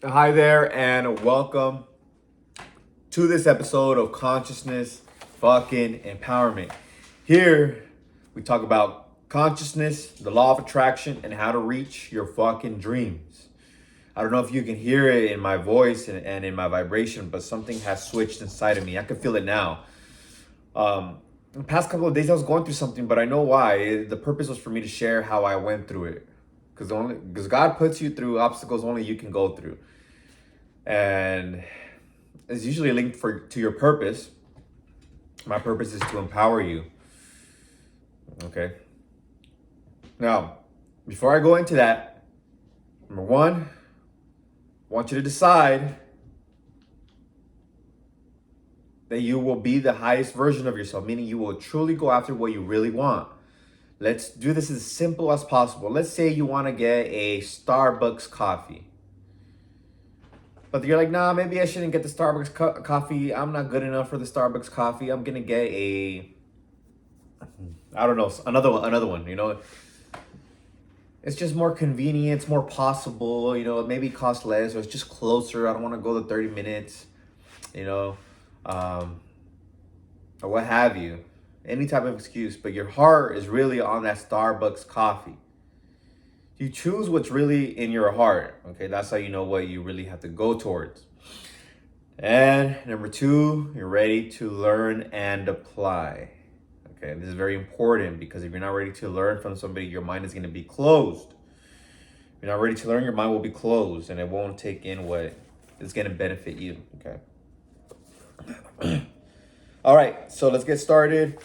Hi there, and welcome to this episode of Consciousness Fucking Empowerment. Here, we talk about consciousness, the law of attraction, and how to reach your fucking dreams. I don't know if you can hear it in my voice and in my vibration, but something has switched inside of me. I can feel it now. The past couple of days, I was going through something, but I know why. The purpose was for me to share how I went through it. Because God puts you through obstacles only you can go through. And it's usually linked to your purpose. My purpose is to empower you. Okay. Now, before I go into that, number one, I want you to decide that you will be the highest version of yourself, meaning you will truly go after what you really want. Let's do this as simple as possible. Let's say you want to get a Starbucks coffee. But you're like, nah, maybe I shouldn't get the Starbucks coffee. I'm not good enough for the Starbucks coffee. I'm gonna get I don't know, another one. It's just more convenient, it's more possible. Maybe it costs less, or it's just closer. I don't want to go the 30 minutes. You know, or what have you. Any type of excuse, but your heart is really on that Starbucks coffee. You choose what's really in your heart. Okay, that's how you know what you really have to go towards. And number two, you're ready to learn and apply. Okay, this is very important because if you're not ready to learn from somebody, your mind is going to be closed. If you're not ready to learn, your mind will be closed and it won't take in what is going to benefit you. Okay. All right, so let's get started.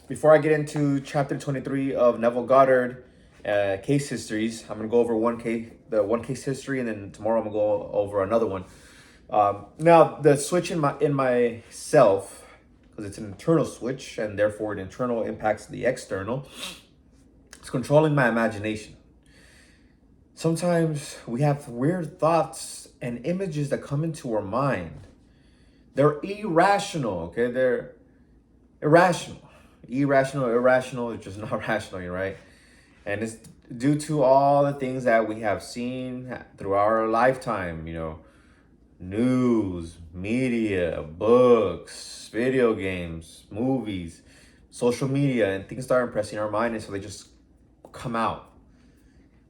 Before I get into chapter 23 of Neville Goddard case histories, I'm gonna go over one case history, and then tomorrow I'm gonna go over another one. Now the switch in myself, because it's an internal switch, and therefore the internal impacts the external. It's controlling my imagination. Sometimes we have weird thoughts and images that come into our mind. They're irrational, okay? They're irrational. Irrational, it's just not rational, right? And it's due to all the things that we have seen through our lifetime, news, media, books, video games, movies, social media, and things start impressing our mind, and so they just come out.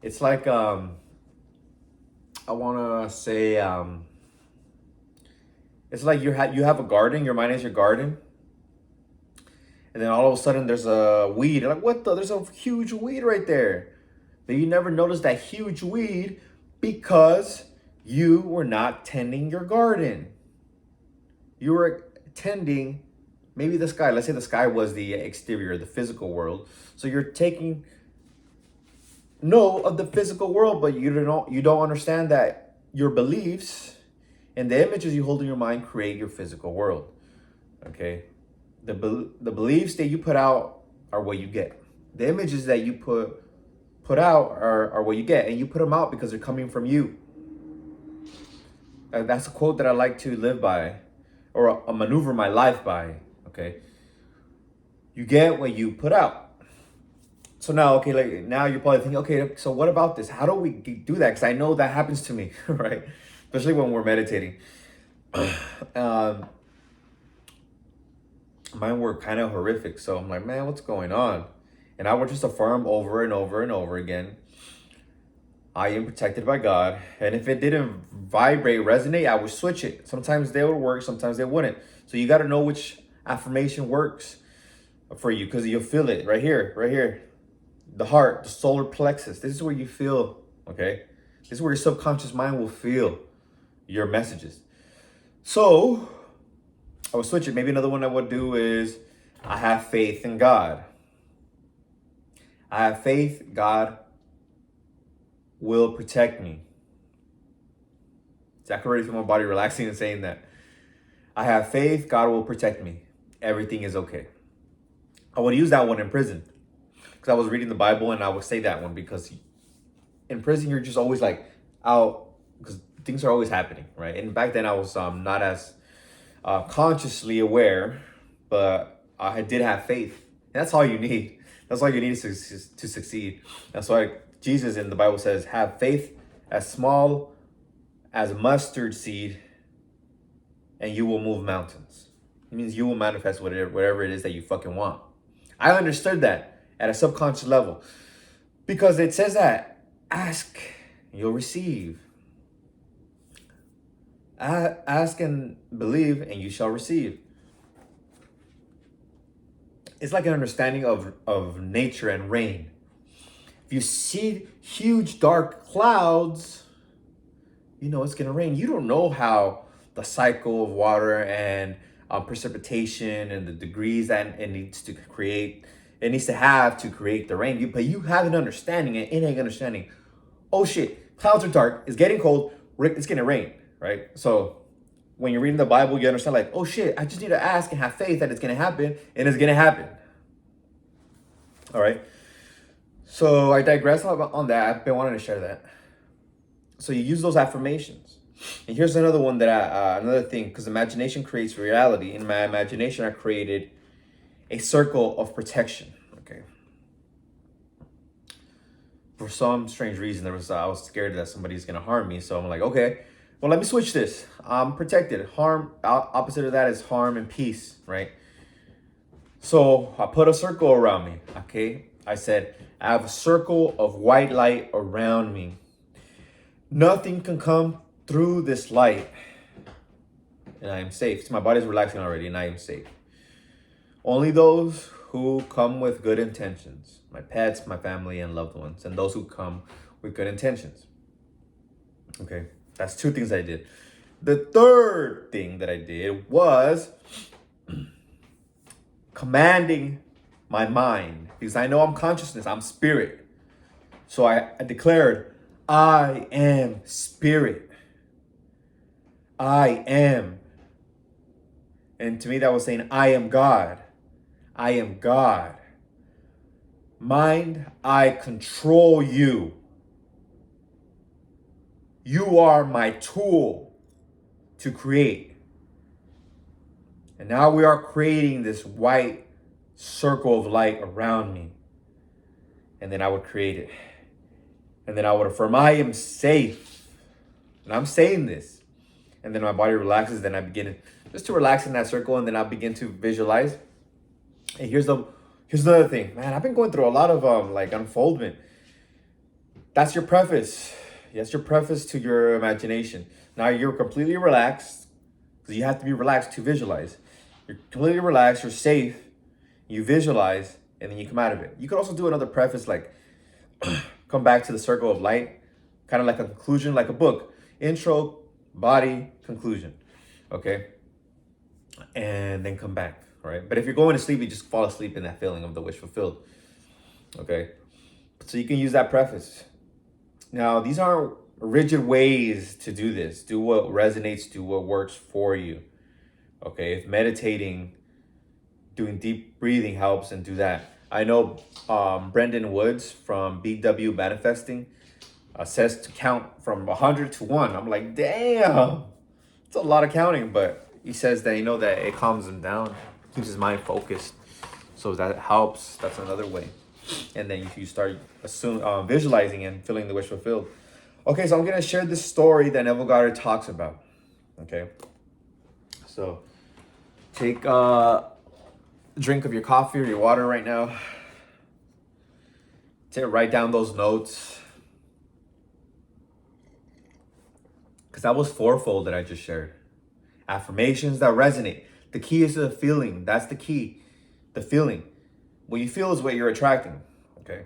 It's like, I want to say, it's like you have a garden, your mind is your garden, and then all of a sudden there's a weed. You're like, what the? There's a huge weed right there. But you never noticed that huge weed because you were not tending your garden. You were tending maybe the sky. Let's say the sky was the exterior, the physical world. So you're taking note of the physical world, but you don't understand that your beliefs and the images you hold in your mind create your physical world. Okay? The beliefs that you put out are what you get. The images that you put out are what you get, and you put them out because they're coming from you. That's a quote that I like to live by, or a maneuver my life by. Okay, you get what you put out. So now, now you're probably thinking, okay, so what about this? How do we do that? Because I know that happens to me, right? Especially when we're meditating. Mine were kind of horrific. So I'm like, man, what's going on? And I would just affirm over and over and over again, I am protected by God. And if it didn't vibrate, resonate, I would switch it. Sometimes they would work, sometimes they wouldn't. So you got to know which affirmation works for you, because you'll feel it right here, right here. The heart, the solar plexus. This is where you feel, okay? This is where your subconscious mind will feel your messages. So I would switch it. Maybe another one I would do is, I have faith in God. I have faith God will protect me. See, I can already feel my body relaxing and saying that. I have faith God will protect me. Everything is okay. I would use that one in prison, because I was reading the Bible, and I would say that one because in prison you're just always like out, because things are always happening, right? And back then I was not as consciously aware, but I did have faith. And that's all you need. That's all you need to succeed. That's why Jesus in the Bible says, have faith as small as a mustard seed, and you will move mountains. It means you will manifest whatever it is that you fucking want. I understood that at a subconscious level because it says that ask, you'll receive. Ask and believe, and you shall receive. It's like an understanding of nature and rain. If you see huge dark clouds, you know it's going to rain. You don't know how the cycle of water and precipitation and the degrees that it needs to have to create the rain. But you have an understanding, an innate understanding. Oh shit, clouds are dark, it's getting cold, it's going to rain, right? So when you're reading the Bible, you understand like, oh shit, I just need to ask and have faith that it's going to happen, and it's going to happen. All right. So I digress on that. I've been wanting to share that. So you use those affirmations. And here's another one that another thing, because imagination creates reality. In my imagination, I created a circle of protection. Okay. For some strange reason, I was scared that somebody's gonna harm me. So I'm like, okay, well, let me switch this. I'm protected. Harm, opposite of that is harm and peace, right? So I put a circle around me. Okay. I said, I have a circle of white light around me. Nothing can come through this light, and I am safe. So my body's relaxing already, and I am safe. Only those who come with good intentions, my pets, my family, and loved ones, and those who come with good intentions. Okay, that's two things I did. The third thing that I did was commanding my mind, because I know I'm consciousness, I'm spirit. So I declared, I am spirit. I am. And to me, that was saying, I am God. I am God. Mind, I control you. You are my tool to create. And now we are creating this white circle of light around me. And then I would create it. And then I would affirm, I am safe. And I'm saying this. And then my body relaxes. Then I begin just to relax in that circle. And then I begin to visualize. And here's another thing. Man, I've been going through a lot of unfoldment. That's your preface. That's your preface to your imagination. Now you're completely relaxed. Because you have to be relaxed to visualize. You're completely relaxed. You're safe. You visualize. And then you come out of it. You could also do another preface like... come back to the circle of light, kind of like a conclusion, like a book. Intro, body, conclusion. Okay? And then come back, all right? But if you're going to sleep, you just fall asleep in that feeling of the wish fulfilled. Okay? So you can use that preface. Now, these aren't rigid ways to do this. Do what resonates, do what works for you. Okay? If meditating, doing deep breathing helps, and do that. I know Brendan Woods from BW Manifesting says to count from 100 to 1. I'm like, damn, it's a lot of counting. But he says that, that it calms him down, keeps his mind focused. So that helps. That's another way. And then you start visualizing and feeling the wish fulfilled. Okay, so I'm going to share this story that Neville Goddard talks about. Okay. So take drink of your coffee or your water right now. Write down those notes. Because that was fourfold that I just shared. Affirmations that resonate. The key is the feeling. That's the key. The feeling. What you feel is what you're attracting. Okay.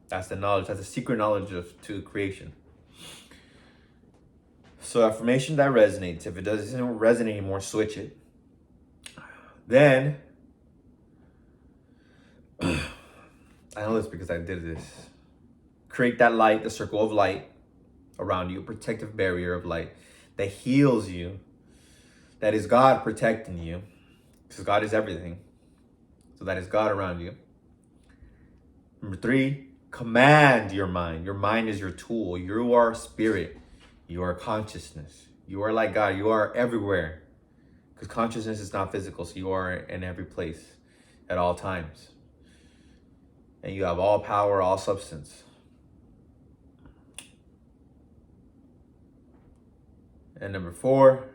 That's the knowledge. That's the secret knowledge to creation. So affirmation that resonates. If it doesn't resonate anymore, switch it. Then I know this because I did this. Create that light, the circle of light around you, a protective barrier of light that heals you. That is God protecting you. Because God is everything. So that is God around you. Number 3, command your mind. Your mind is your tool. You are spirit. You are consciousness. You are like God. You are everywhere. Because consciousness is not physical. So you are in every place at all times. And you have all power, all substance. And number 4,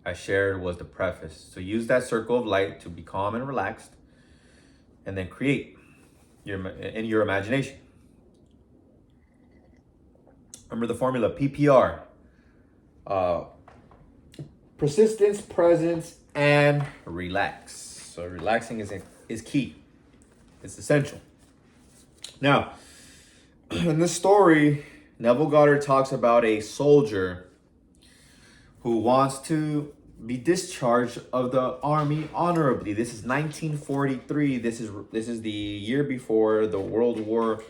I shared, was the preface. So use that circle of light to be calm and relaxed, and then create in your imagination. Remember the formula, PPR. Persistence, presence, and relax. So relaxing is key. It's essential. Now, in this story, Neville Goddard talks about a soldier who wants to be discharged of the army honorably. This is 1943. This is the year before the World War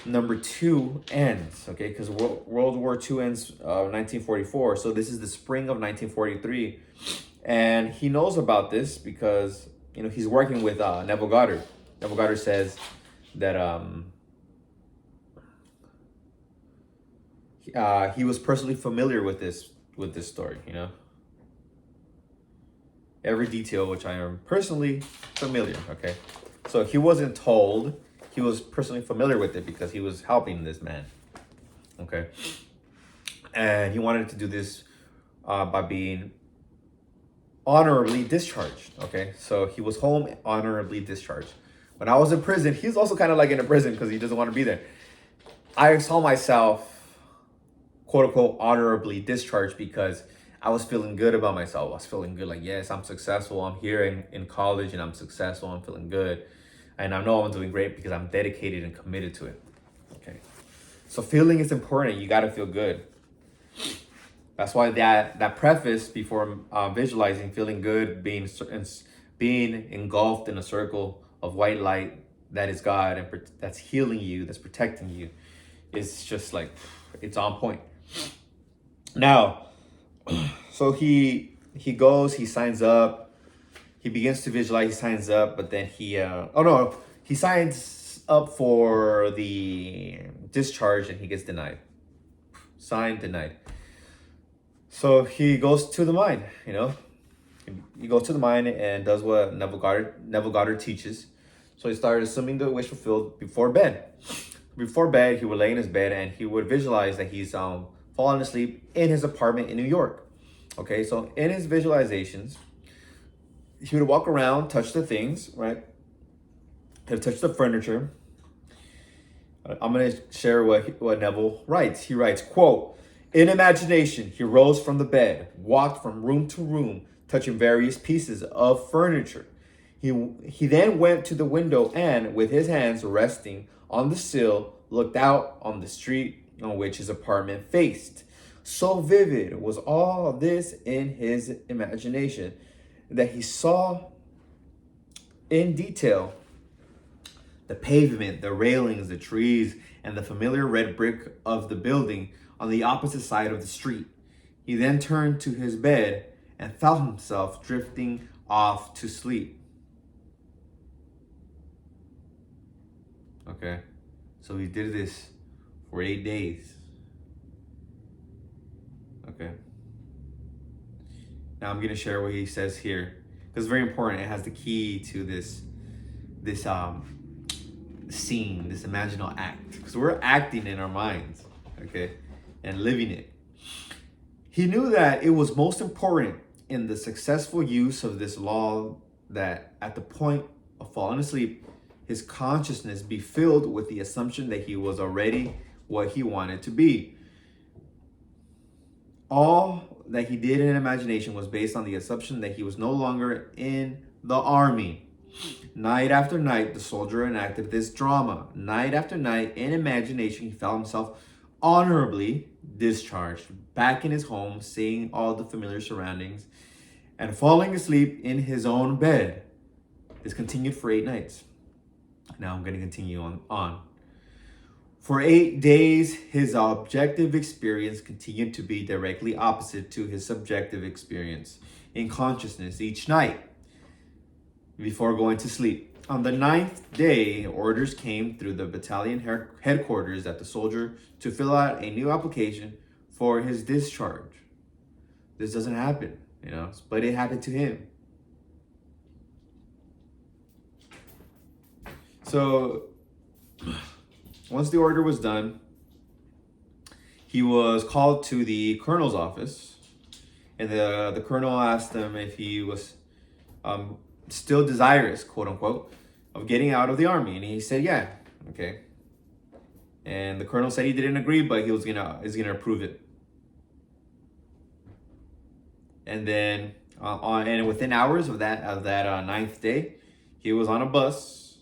#2 ends. Okay, because World War II ends 1944. So this is the spring of 1943, and he knows about this because he's working with Neville Goddard. Neville Goddard says that he was personally familiar with this story. Every detail, which I am personally familiar. Okay, so he wasn't told. He was personally familiar with it because he was helping this man. Okay, and he wanted to do this by being honorably discharged. Okay, so he was home honorably discharged. When I was in prison, he's also kind of like in a prison because he doesn't want to be there. I saw myself, quote unquote, honorably discharged because I was feeling good about myself. I was feeling good, like, yes, I'm successful. I'm here in college and I'm successful. I'm feeling good. And I know I'm doing great because I'm dedicated and committed to it. Okay. So feeling is important. You got to feel good. That's why that preface before visualizing feeling good, being engulfed in a circle of white light that is God and that's healing you, that's protecting you, is just like, it's on point. Now, so he goes, he signs up. He begins to visualize, he signs up, but then he signs up for the discharge and he gets denied. Signed, denied. So he goes to the mine, He goes to the mine and does what Neville Goddard teaches. So he started assuming the wish fulfilled before bed. Before bed, he would lay in his bed and he would visualize that he's falling asleep in his apartment in New York. Okay, so in his visualizations, he would walk around, touch the things, right? He would touch the furniture. I'm going to share what Neville writes. He writes, quote, "In imagination, he rose from the bed, walked from room to room, touching various pieces of furniture. He then went to the window and, with his hands resting on the sill, looked out on the street on which his apartment faced. So vivid was all this in his imagination that he saw in detail the pavement, the railings, the trees, and the familiar red brick of the building on the opposite side of the street. He then turned to his bed and felt himself drifting off to sleep." Okay, so he did this for 8 days. Okay. Now I'm going to share what he says here because it's very important. It has the key to this scene, this imaginal act, because we're acting in our minds, okay, and living it. He knew that it was most important in the successful use of this law that at the point of falling asleep, his consciousness be filled with the assumption that he was already what he wanted to be. All that he did in imagination was based on the assumption that he was no longer in the army. Night after night, the soldier enacted this drama. Night after night, in imagination, he found himself honorably discharged, back in his home, seeing all the familiar surroundings, and falling asleep in his own bed. This continued for 8 nights. Now I'm going to continue on. For 8 days, his objective experience continued to be directly opposite to his subjective experience in consciousness each night before going to sleep. On the 9th day, orders came through the battalion headquarters at the soldier to fill out a new application for his discharge. This doesn't happen, but it happened to him. So once the order was done, he was called to the colonel's office, and the colonel asked him if he was still desirous, quote unquote, of getting out of the army, and he said, "Yeah, okay." And the colonel said he didn't agree, but he's gonna approve it. And then and within hours of that ninth day, he was on a bus.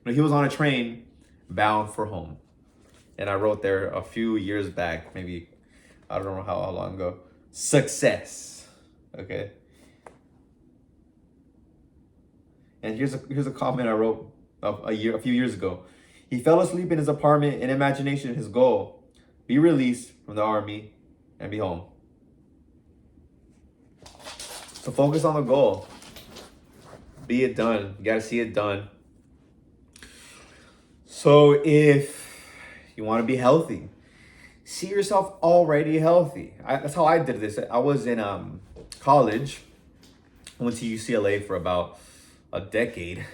No, he was on a train bound for home. And I wrote there a few years back, maybe I don't know how long ago. Success. Okay. And here's a comment I wrote a few years ago. He fell asleep in his apartment, in imagination, his goal: be released from the army and be home. So focus on the goal. Be it done. You gotta see it done. So if you want to be healthy, see yourself already healthy. That's how I did this. I was in college. I went to UCLA for about a decade.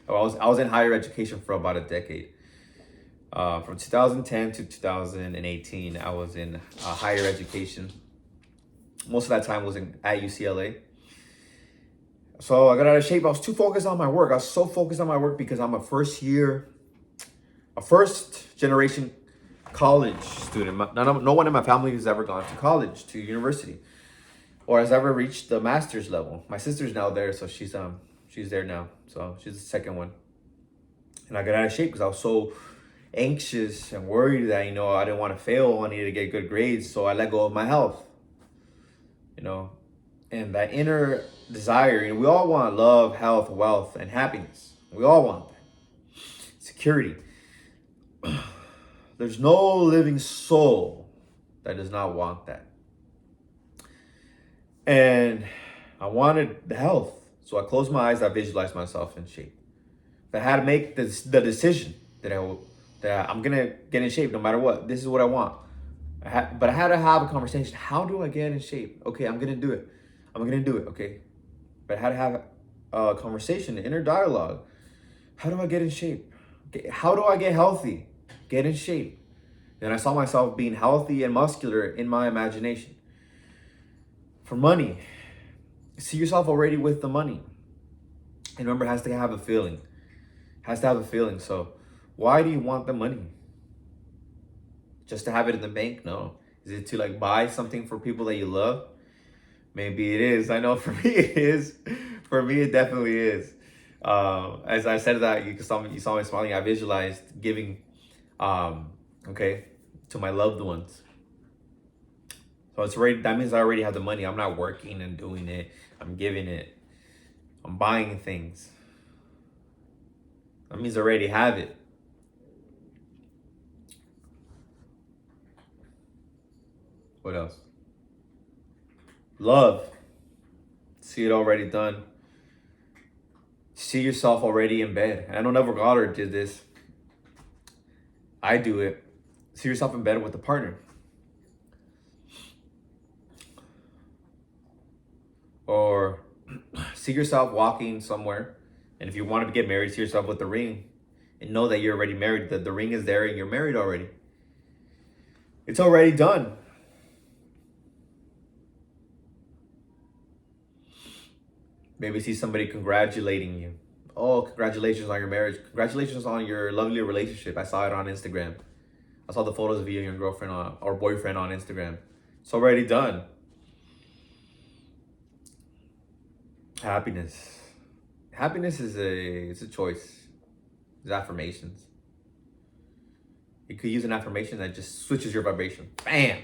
I was in higher education for about a decade. From 2010 to 2018, I was in higher education. Most of that time was at UCLA. So I got out of shape. I was too focused on my work. I was so focused on my work because I'm a first generation college student. No one in my family has ever gone to college, to university, or has ever reached the master's level. My sister's now there, so she's there now. So she's the second one. And I got out of shape because I was so anxious and worried that, I didn't want to fail. I needed to get good grades. So I let go of my health, and that inner desire. We all want love, health, wealth, and happiness. We all want that. Security. There's no living soul that does not want that. And I wanted the health. So I closed my eyes. I visualized myself in shape. I had to make the decision that I'm going to get in shape no matter what. This is what I want. But I had to have a conversation. How do I get in shape? Okay, I'm going to do it. Okay. But I had to have a conversation, an inner dialogue. How do I get in shape? Okay, how do I get healthy? Get in shape. And I saw myself being healthy and muscular in my imagination. For money, see yourself already with the money. And remember, it has to have a feeling. So why do you want the money? Just to have it in the bank? No. Is it to buy something for people that you love? Maybe it is. I know for me it is. For me, it definitely is. As I said that, you saw me smiling. I visualized giving, to my loved ones. So that means I already have the money. I'm not working and doing it. I'm giving it. I'm buying things. That means I already have it. What else? Love. See it already done. See yourself already in bed. I know Neville Goddard did this. I do it. See yourself in bed with a partner. Or see yourself walking somewhere. And if you wanted to get married, see yourself with the ring. And know that you're already married. That the ring is there and you're married already. It's already done. Maybe see somebody congratulating you. Oh, congratulations on your marriage. Congratulations on your lovely relationship. I saw it on Instagram. I saw the photos of you and your girlfriend or boyfriend on Instagram. It's already done. Happiness. Happiness it's a choice. It's affirmations. You could use an affirmation that just switches your vibration. Bam!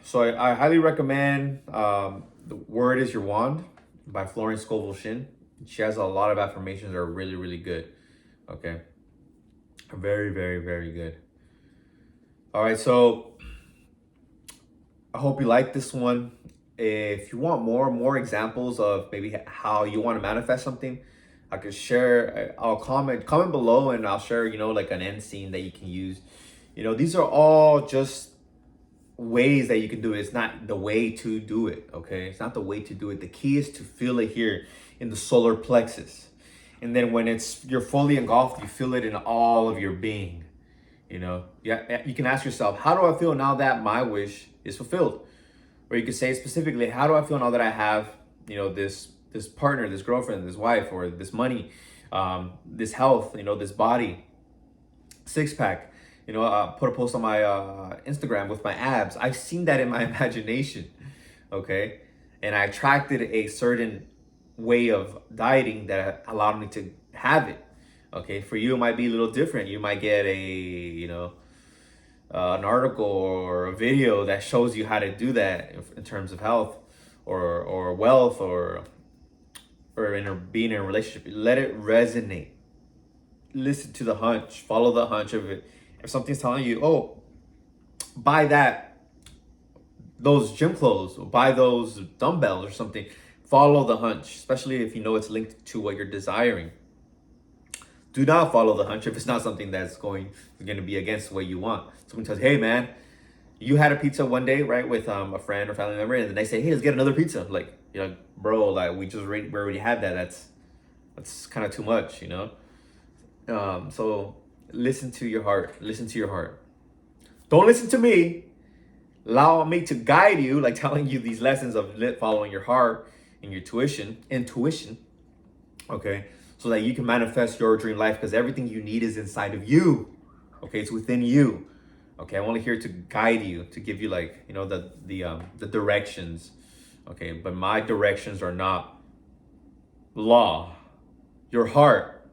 So I highly recommend The Word is Your Wand by Florence Scovel Shinn. She has a lot of affirmations that are really, really good. Okay. Very, very, very good. All right, so I hope you like this one. If you want more examples of maybe how you want to manifest something, I could share. I'll comment below, and I'll share, an end scene that you can use. These are all just ways that you can do it. It's not the way to do it, okay? It's not the way to do it. The key is to feel it here in the solar plexus. And then when you're fully engulfed, you feel it in all of your being. Yeah, you can ask yourself, how do I feel now that my wish is fulfilled? Or you could say specifically, how do I feel now that I have, this partner, this girlfriend, this wife, or this money, this health, this body, six pack. Put a post on my Instagram with my abs. I've seen that in my imagination, okay, and I attracted a certain way of dieting that allowed me to have it. Okay, for you it might be a little different. You might get an article or a video that shows you how to do that in terms of health or wealth or being in a relationship. Let it resonate. Listen to the hunch. Follow the hunch of it. If something's telling you, oh, buy those gym clothes, or buy those dumbbells or something, follow the hunch, especially if you know it's linked to what you're desiring. Do not follow the hunch if it's not something that's going to be against what you want. Someone tells, hey man, you had a pizza one day, right, with a friend or family member, and then they say, hey, let's get another pizza. Like, bro, like we already had that. That's kind of too much, So listen to your heart. Listen to your heart. Don't listen to me. Allow me to guide you, like telling you these lessons of following your heart and your intuition, okay? So that you can manifest your dream life, because everything you need is inside of you, okay? It's within you, okay? I'm only here to guide you, to give you the directions, okay? But my directions are not law. Your heart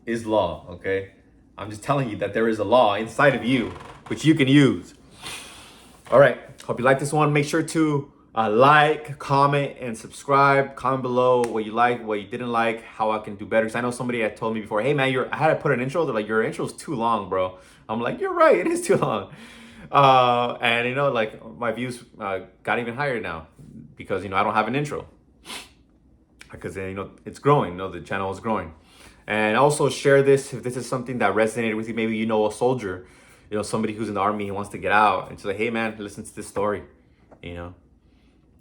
is law, okay? I'm just telling you that there is a law inside of you, which you can use. All right, hope you like this one. Make sure to like, comment, and subscribe. Comment below what you like, what you didn't like, how I can do better. Because I know somebody had told me before, hey man, I had to put an intro. They're like, your intro's too long, bro. I'm like, you're right, it is too long. And my views got even higher now because I don't have an intro. Because it's growing. The channel is growing. And also share this if this is something that resonated with you. Maybe you know a soldier, somebody who's in the army, he wants to get out, and it's like, hey man, listen to this story,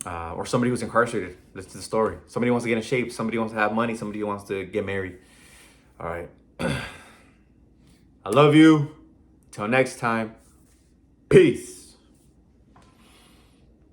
or somebody who's incarcerated, listen to the story. Somebody wants to get in shape, somebody wants to have money, somebody wants to get married. All right. I love you. Till next time. Peace.